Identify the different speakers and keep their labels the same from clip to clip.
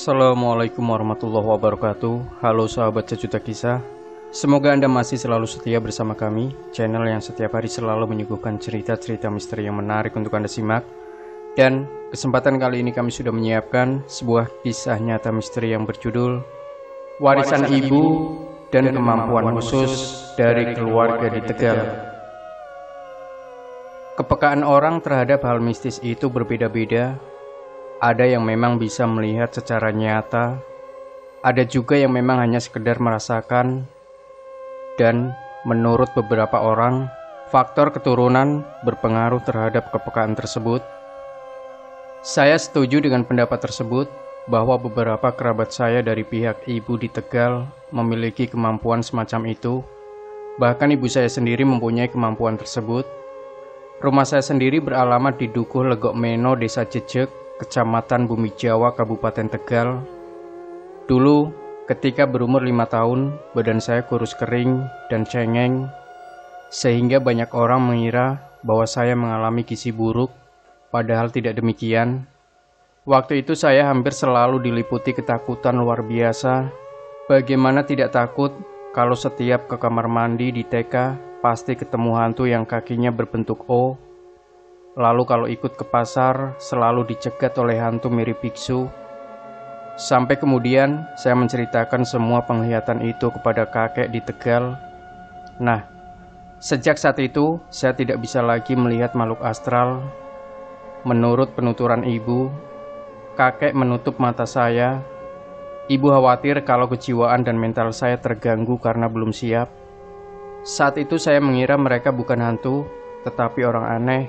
Speaker 1: Assalamualaikum warahmatullahi wabarakatuh. Halo sahabat sejuta kisah. Semoga Anda masih selalu setia bersama kami, channel yang setiap hari selalu menyuguhkan cerita-cerita misteri yang menarik untuk Anda simak. Dan kesempatan kali ini kami sudah menyiapkan sebuah kisah nyata misteri yang berjudul Warisan Ibu dan Kemampuan Khusus dari Keluarga di Tegal. Kepekaan orang terhadap hal mistis itu berbeda-beda. Ada yang memang bisa melihat secara nyata, ada juga yang memang hanya sekedar merasakan, dan menurut beberapa orang, faktor keturunan berpengaruh terhadap kepekaan tersebut. Saya setuju dengan pendapat tersebut bahwa beberapa kerabat saya dari pihak ibu di Tegal memiliki kemampuan semacam itu. Bahkan ibu saya sendiri mempunyai kemampuan tersebut. Rumah saya sendiri beralamat di Dukuh Legok Meno, Desa Jejeg, Kecamatan Bumi Jawa, Kabupaten Tegal. Dulu, ketika berumur 5 tahun, badan saya kurus kering dan cengeng, sehingga banyak orang mengira bahwa saya mengalami gizi buruk, padahal tidak demikian. Waktu itu saya hampir selalu diliputi ketakutan luar biasa. Bagaimana tidak takut kalau setiap ke kamar mandi di TK pasti ketemu hantu yang kakinya berbentuk O. Lalu kalau ikut ke pasar, selalu dicegat oleh hantu mirip biksu. Sampai kemudian saya menceritakan semua penglihatan itu kepada kakek di Tegal. Nah, sejak saat itu saya tidak bisa lagi melihat makhluk astral. Menurut penuturan ibu, kakek menutup mata saya. Ibu khawatir kalau kejiwaan dan mental saya terganggu karena belum siap. Saat itu saya mengira mereka bukan hantu, tetapi orang aneh.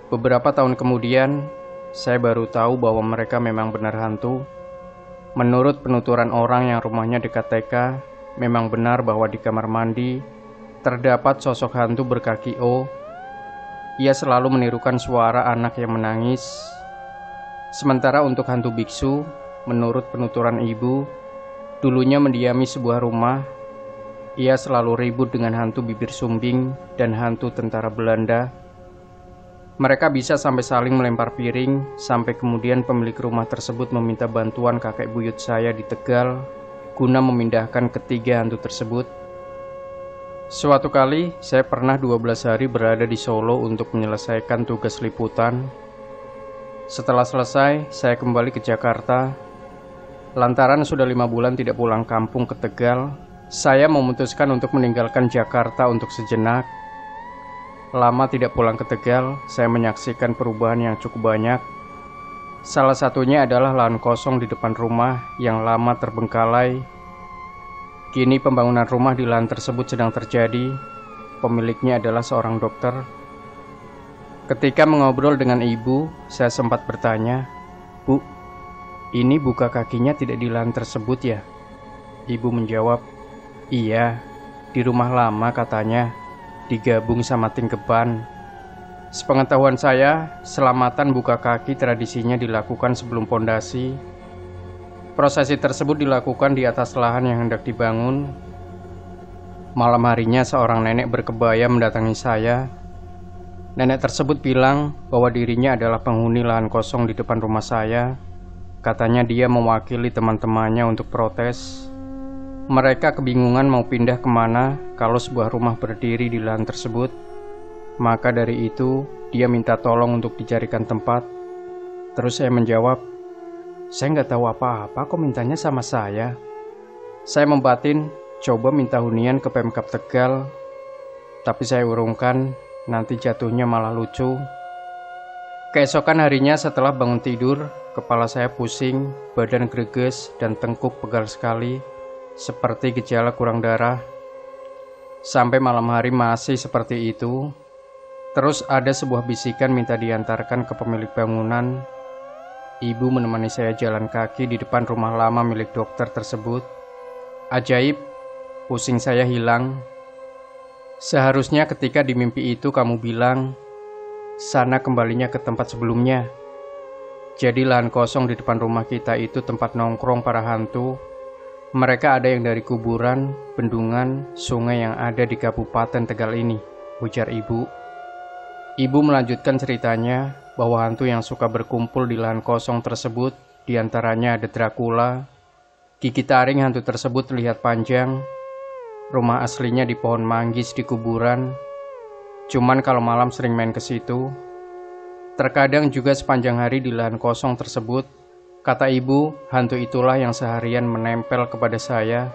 Speaker 1: Beberapa tahun kemudian, saya baru tahu bahwa mereka memang benar hantu. Menurut penuturan orang yang rumahnya dekat TK, memang benar bahwa di kamar mandi terdapat sosok hantu berkaki O. Ia selalu menirukan suara anak yang menangis. Sementara untuk hantu biksu, menurut penuturan ibu, dulunya mendiami sebuah rumah. Ia selalu ribut dengan hantu bibir sumbing dan hantu tentara Belanda. Mereka bisa sampai saling melempar piring, sampai kemudian pemilik rumah tersebut meminta bantuan kakek buyut saya di Tegal guna memindahkan ketiga hantu tersebut. Suatu kali, saya pernah 12 hari berada di Solo untuk menyelesaikan tugas liputan. Setelah selesai, saya kembali ke Jakarta. Lantaran sudah 5 bulan tidak pulang kampung ke Tegal, saya memutuskan untuk meninggalkan Jakarta untuk sejenak. Lama tidak pulang ke Tegal, saya menyaksikan perubahan yang cukup banyak. Salah satunya adalah lahan kosong di depan rumah yang lama terbengkalai. Kini pembangunan rumah di lahan tersebut sedang terjadi. Pemiliknya adalah seorang dokter. Ketika mengobrol dengan ibu, saya sempat bertanya, "Bu, ini buka kakinya tidak di lahan tersebut ya?" Ibu menjawab, "Iya, di rumah lama katanya, digabung sama tingkeban." Sepengetahuan saya, selamatan buka kaki tradisinya dilakukan sebelum pondasi. Prosesi tersebut dilakukan di atas lahan yang hendak dibangun. Malam harinya seorang nenek berkebaya mendatangi saya. Nenek tersebut bilang bahwa dirinya adalah penghuni lahan kosong di depan rumah saya. Katanya dia mewakili teman-temannya untuk protes. Mereka kebingungan mau pindah kemana kalau sebuah rumah berdiri di lahan tersebut. Maka dari itu, dia minta tolong untuk dicarikan tempat. Terus saya menjawab, "Saya nggak tahu apa-apa kok mintanya sama saya." Saya membatin, coba minta hunian ke Pemkab Tegal. Tapi saya urungkan, nanti jatuhnya malah lucu. Keesokan harinya setelah bangun tidur, kepala saya pusing, badan greges, dan tengkuk pegal sekali, seperti gejala kurang darah. Sampai malam hari masih seperti itu. Terus ada sebuah bisikan minta diantarkan ke pemilik bangunan. Ibu menemani saya jalan kaki di depan rumah lama milik dokter tersebut. Ajaib, pusing saya hilang. Seharusnya ketika di mimpi itu kamu bilang, sana kembalinya ke tempat sebelumnya. Jadi lahan kosong di depan rumah kita itu tempat nongkrong para hantu. Mereka ada yang dari kuburan, bendungan, sungai yang ada di Kabupaten Tegal ini, ujar ibu. Ibu melanjutkan ceritanya bahwa hantu yang suka berkumpul di lahan kosong tersebut Di antaranya ada Dracula. Gigi taring hantu tersebut terlihat panjang. Rumah aslinya di pohon manggis di kuburan. Cuman kalau malam sering main ke situ. Terkadang juga sepanjang hari di lahan kosong tersebut. Kata ibu, hantu itulah yang seharian menempel kepada saya.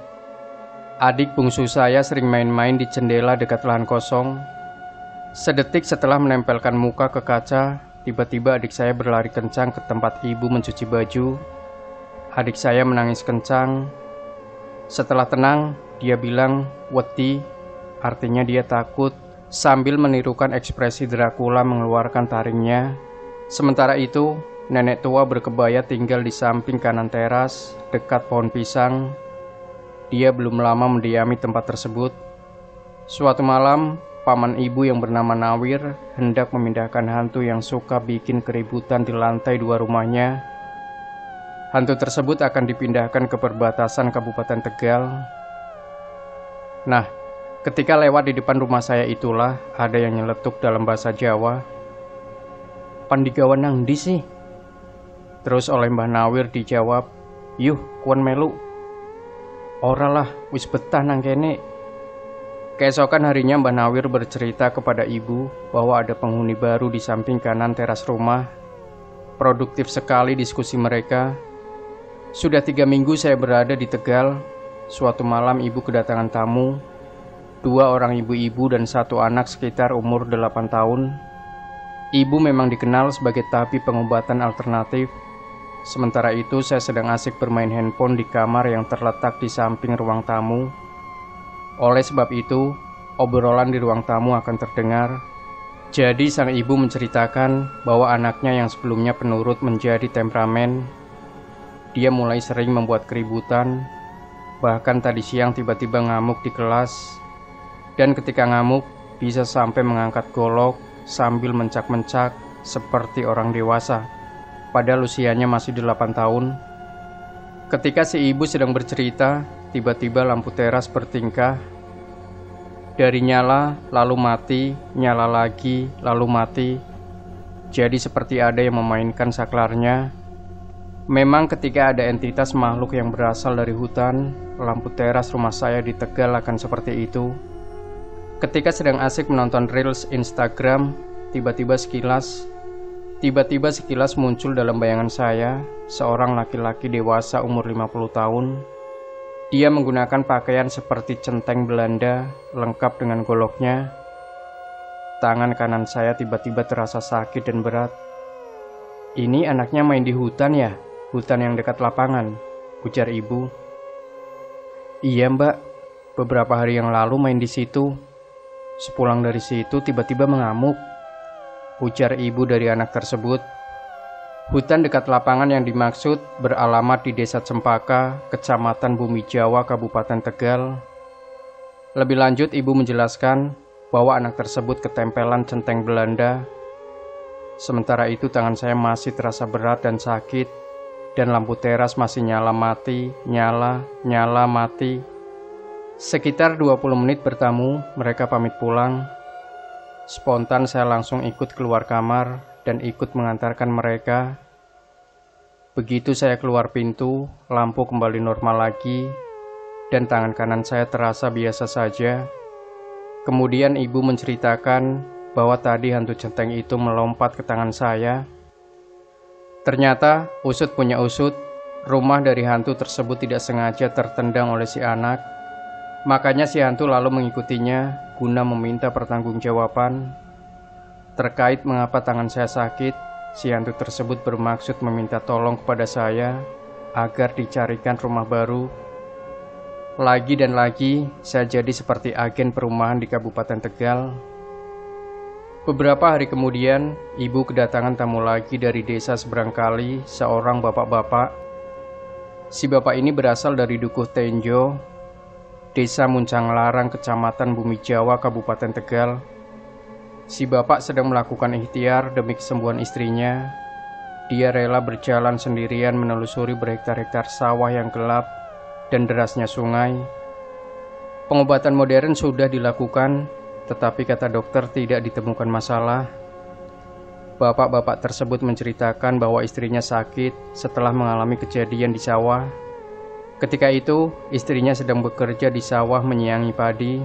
Speaker 1: Adik bungsu saya sering main-main di jendela dekat lahan kosong. Sedetik setelah menempelkan muka ke kaca, tiba-tiba adik saya berlari kencang ke tempat ibu mencuci baju. Adik saya menangis kencang. Setelah tenang, dia bilang, "Wedi," artinya dia takut, sambil menirukan ekspresi Dracula mengeluarkan taringnya. Sementara itu, nenek tua berkebaya tinggal di samping kanan teras, dekat pohon pisang. Dia belum lama mendiami tempat tersebut. Suatu malam, paman ibu yang bernama Nawir hendak memindahkan hantu yang suka bikin keributan di lantai 2 rumahnya. Hantu tersebut akan dipindahkan ke perbatasan Kabupaten Tegal. Nah, ketika lewat di depan rumah saya itulah ada yang nyeletuk dalam bahasa Jawa. "Pandigawan nang ndi sih?" Terus oleh Mbah Nawir dijawab, "Yuh, kuan melu." "Ora lah, wis betah nang kene." Keesokan harinya Mbah Nawir bercerita kepada ibu bahwa ada penghuni baru di samping kanan teras rumah. Produktif sekali diskusi mereka. Sudah 3 minggu saya berada di Tegal. Suatu malam ibu kedatangan tamu. 2 orang ibu-ibu dan 1 anak sekitar umur 8 tahun. Ibu memang dikenal sebagai tabib pengobatan alternatif. Sementara itu saya sedang asik bermain handphone di kamar yang terletak di samping ruang tamu. Oleh sebab itu, obrolan di ruang tamu akan terdengar. Jadi sang ibu menceritakan bahwa anaknya yang sebelumnya penurut menjadi temperamen. Dia mulai sering membuat keributan. Bahkan tadi siang tiba-tiba ngamuk di kelas. Dan ketika ngamuk, bisa sampai mengangkat golok sambil mencak-mencak seperti orang dewasa. Padahal usianya masih 8 tahun. Ketika si ibu sedang bercerita, tiba-tiba lampu teras bertingkah. Dari nyala, lalu mati, nyala lagi, lalu mati. Jadi seperti ada yang memainkan saklarnya. Memang ketika ada entitas makhluk yang berasal dari hutan, lampu teras rumah saya di Tegal akan seperti itu. Ketika sedang asik menonton Reels Instagram, tiba-tiba sekilas muncul dalam bayangan saya seorang laki-laki dewasa umur 50 tahun. Dia menggunakan pakaian seperti centeng Belanda, lengkap dengan goloknya. Tangan kanan saya tiba-tiba terasa sakit dan berat. "Ini anaknya main di hutan ya? Hutan yang dekat lapangan," ujar ibu. "Iya mbak, beberapa hari yang lalu main di situ. Sepulang dari situ tiba-tiba mengamuk," ujar ibu dari anak tersebut. Hutan dekat lapangan yang dimaksud beralamat di Desa Cempaka, Kecamatan Bumi Jawa, Kabupaten Tegal. Lebih lanjut, ibu menjelaskan bahwa anak tersebut ketempelan centeng Belanda. Sementara itu tangan saya masih terasa berat dan sakit, dan lampu teras masih nyala mati, nyala mati. Sekitar 20 menit bertamu, mereka pamit pulang. Spontan saya langsung ikut keluar kamar dan ikut mengantarkan mereka. Begitu saya keluar pintu, lampu kembali normal lagi, dan tangan kanan saya terasa biasa saja. Kemudian ibu menceritakan bahwa tadi hantu centeng itu melompat ke tangan saya. Ternyata, usut punya usut, rumah dari hantu tersebut tidak sengaja tertendang oleh si anak. Makanya si hantu lalu mengikutinya guna meminta pertanggungjawaban. Terkait mengapa tangan saya sakit, si hantu tersebut bermaksud meminta tolong kepada saya agar dicarikan rumah baru. Lagi dan lagi, saya jadi seperti agen perumahan di Kabupaten Tegal. Beberapa hari kemudian, ibu kedatangan tamu lagi dari desa seberang kali, seorang bapak-bapak. Si bapak ini berasal dari Dukuh Tenjo, Desa Muncang Larang, Kecamatan Bumi Jawa, Kabupaten Tegal. Si bapak sedang melakukan ikhtiar demi kesembuhan istrinya. Dia rela berjalan sendirian menelusuri berhektar-hektar sawah yang gelap dan derasnya sungai. Pengobatan modern sudah dilakukan, tetapi kata dokter tidak ditemukan masalah. bapak-bapak tersebut menceritakan bahwa istrinya sakit setelah mengalami kejadian di sawah. Ketika itu, istrinya sedang bekerja di sawah menyiangi padi.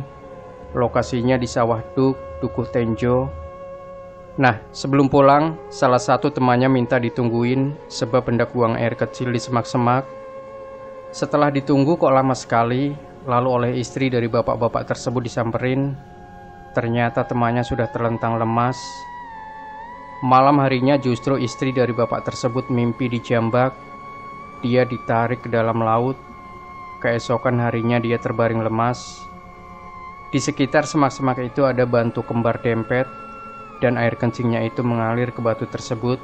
Speaker 1: Lokasinya di sawah Dukuh Tenjo. Nah, sebelum pulang, salah satu temannya minta ditungguin sebab hendak buang air kecil di semak-semak. Setelah ditunggu kok lama sekali, lalu oleh istri dari bapak-bapak tersebut disamperin. Ternyata temannya sudah terlentang lemas. Malam harinya justru istri dari bapak tersebut mimpi dijambak. Dia ditarik ke dalam laut. Keesokan harinya dia terbaring lemas. Di sekitar semak-semak itu ada batu kembar dempet, dan air kencingnya itu mengalir ke batu tersebut.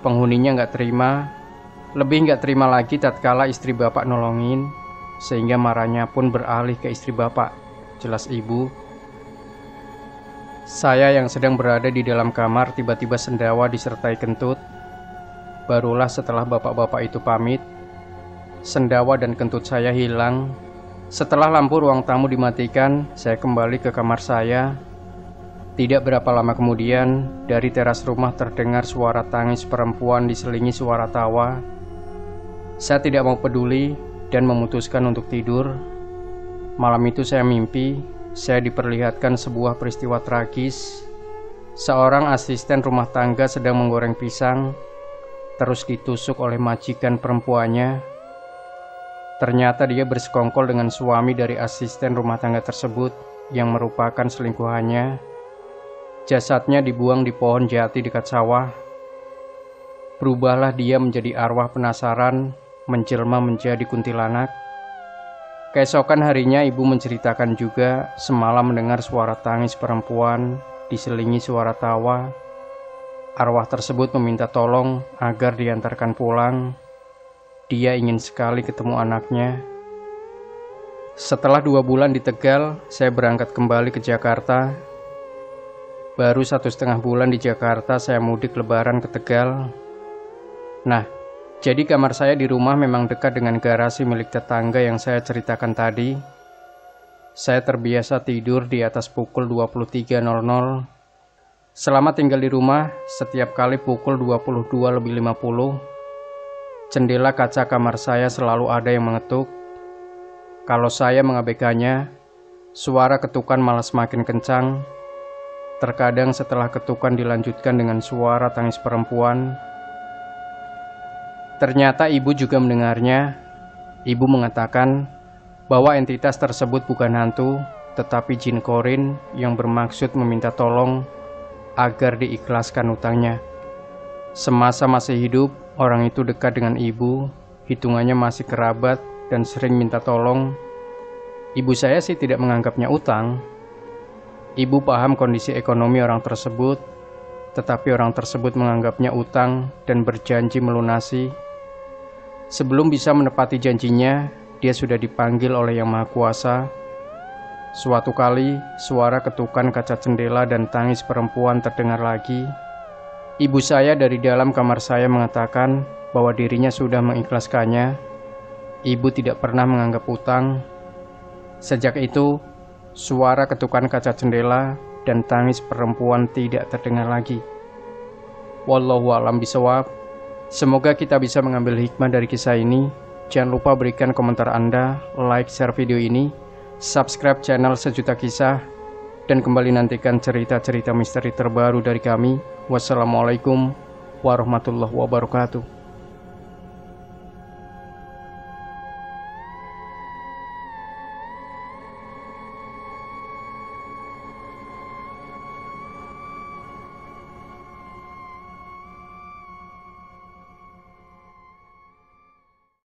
Speaker 1: Penghuninya nggak terima, lebih nggak terima lagi tatkala istri bapak nolongin, sehingga marahnya pun beralih ke istri bapak, jelas ibu. Saya yang sedang berada di dalam kamar tiba-tiba sendawa disertai kentut. Barulah setelah bapak-bapak itu pamit, sendawa dan kentut saya hilang. Setelah lampu ruang tamu dimatikan, saya kembali ke kamar saya. Tidak berapa lama kemudian, dari teras rumah terdengar suara tangis perempuan diselingi suara tawa. Saya tidak mau peduli dan memutuskan untuk tidur. Malam itu saya mimpi, saya diperlihatkan sebuah peristiwa tragis. Seorang asisten rumah tangga sedang menggoreng pisang, terus ditusuk oleh majikan perempuannya. Ternyata dia bersekongkol dengan suami dari asisten rumah tangga tersebut yang merupakan selingkuhannya. Jasadnya dibuang di pohon jati dekat sawah. Berubahlah dia menjadi arwah penasaran, menjelma menjadi kuntilanak. Keesokan harinya ibu menceritakan juga semalam mendengar suara tangis perempuan diselingi suara tawa. Arwah tersebut meminta tolong agar diantarkan pulang. Dia ingin sekali ketemu anaknya. Setelah 2 bulan di Tegal, saya berangkat kembali ke Jakarta. Baru 1,5 bulan di Jakarta, saya mudik lebaran ke Tegal. Nah, jadi kamar saya di rumah memang dekat dengan garasi milik tetangga yang saya ceritakan tadi. Saya terbiasa tidur di atas pukul 23.00. Selama tinggal di rumah, setiap kali pukul 22.50, jendela kaca kamar saya selalu ada yang mengetuk. Kalau saya mengabaikannya, suara ketukan malah semakin kencang. Terkadang setelah ketukan dilanjutkan dengan suara tangis perempuan. Ternyata ibu juga mendengarnya. Ibu mengatakan bahwa entitas tersebut bukan hantu, tetapi jin korin yang bermaksud meminta tolong agar diikhlaskan utangnya. Semasa masih hidup, orang itu dekat dengan ibu, hitungannya masih kerabat dan sering minta tolong. Ibu saya sih tidak menganggapnya utang. Ibu paham kondisi ekonomi orang tersebut, tetapi orang tersebut menganggapnya utang dan berjanji melunasi. Sebelum bisa menepati janjinya, dia sudah dipanggil oleh Yang Maha Kuasa. Suatu kali, suara ketukan kaca jendela dan tangis perempuan terdengar lagi. Ibu saya dari dalam kamar saya mengatakan bahwa dirinya sudah mengikhlaskannya. Ibu tidak pernah menganggap utang. Sejak itu, suara ketukan kaca jendela dan tangis perempuan tidak terdengar lagi. Wallahu a'lam bishawab. Semoga kita bisa mengambil hikmah dari kisah ini. Jangan lupa berikan komentar Anda, like, share video ini, subscribe channel Sejuta Kisah, dan kembali nantikan cerita-cerita misteri terbaru dari kami. Wassalamualaikum warahmatullahi wabarakatuh.